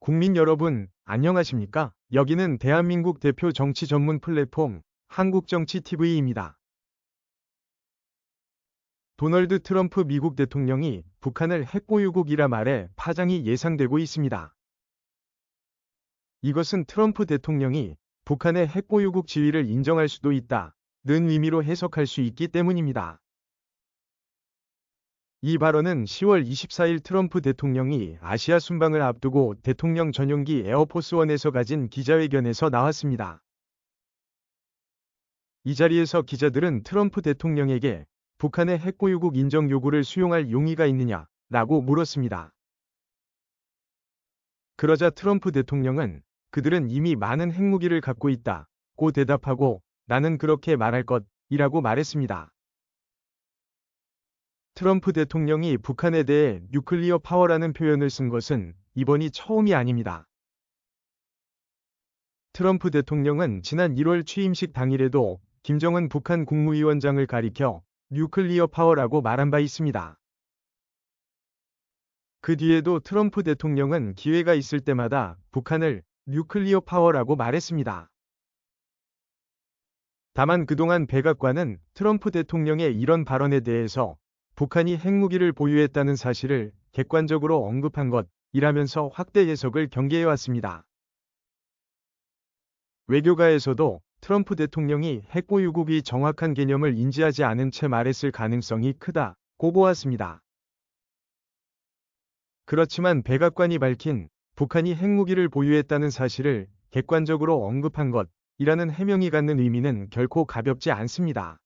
국민 여러분, 안녕하십니까? 여기는 대한민국 대표 정치 전문 플랫폼 한국정치TV입니다. 도널드 트럼프 미국 대통령이 북한을 핵보유국이라 말해 파장이 예상되고 있습니다. 이것은 트럼프 대통령이 북한의 핵보유국 지위를 인정할 수도 있다는 의미로 해석할 수 있기 때문입니다. 이 발언은 10월 24일 트럼프 대통령이 아시아 순방을 앞두고 대통령 전용기 에어포스원에서 가진 기자회견에서 나왔습니다. 이 자리에서 기자들은 트럼프 대통령에게 북한의 핵보유국 인정 요구를 수용할 용의가 있느냐라고 물었습니다. 그러자 트럼프 대통령은 그들은 이미 많은 핵무기를 갖고 있다고 대답하고 나는 그렇게 말할 것이라고 말했습니다. 트럼프 대통령이 북한에 대해 뉴클리어 파워라는 표현을 쓴 것은 이번이 처음이 아닙니다. 트럼프 대통령은 지난 1월 취임식 당일에도 김정은 북한 국무위원장을 가리켜 뉴클리어 파워라고 말한 바 있습니다. 그 뒤에도 트럼프 대통령은 기회가 있을 때마다 북한을 뉴클리어 파워라고 말했습니다. 다만 그동안 백악관은 트럼프 대통령의 이런 발언에 대해서 북한이 핵무기를 보유했다는 사실을 객관적으로 언급한 것이라면서 확대 해석을 경계해왔습니다. 외교가에서도 트럼프 대통령이 핵보유국이 정확한 개념을 인지하지 않은 채 말했을 가능성이 크다고 보았습니다. 그렇지만 백악관이 밝힌 북한이 핵무기를 보유했다는 사실을 객관적으로 언급한 것이라는 해명이 갖는 의미는 결코 가볍지 않습니다.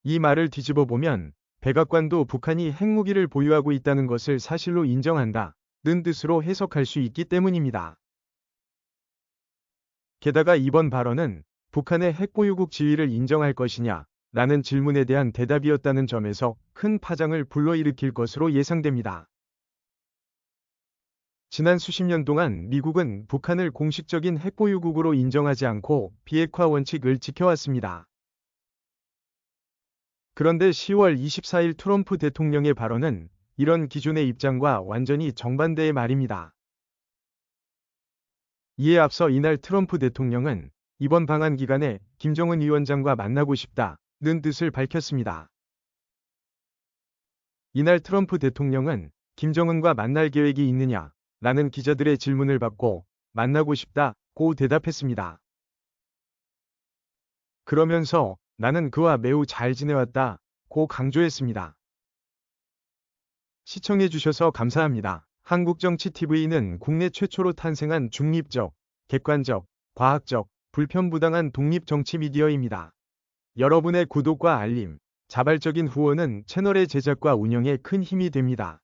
이 말을 뒤집어 보면 백악관도 북한이 핵무기를 보유하고 있다는 것을 사실로 인정한다는 뜻으로 해석할 수 있기 때문입니다. 게다가 이번 발언은 북한의 핵보유국 지위를 인정할 것이냐 라는 질문에 대한 대답이었다는 점에서 큰 파장을 불러일으킬 것으로 예상됩니다. 지난 수십 년 동안 미국은 북한을 공식적인 핵보유국으로 인정하지 않고 비핵화 원칙을 지켜왔습니다. 그런데 10월 24일 트럼프 대통령의 발언은 이런 기존의 입장과 완전히 정반대의 말입니다. 이에 앞서 이날 트럼프 대통령은 이번 방한 기간에 김정은 위원장과 만나고 싶다는 뜻을 밝혔습니다. 이날 트럼프 대통령은 김정은과 만날 계획이 있느냐라는 기자들의 질문을 받고 만나고 싶다고 대답했습니다. 그러면서 나는 그와 매우 잘 지내왔다고 강조했습니다. 시청해주셔서 감사합니다. 한국정치TV는 국내 최초로 탄생한 중립적, 객관적, 과학적, 불편부당한 독립정치 미디어입니다. 여러분의 구독과 알림, 자발적인 후원은 채널의 제작과 운영에 큰 힘이 됩니다.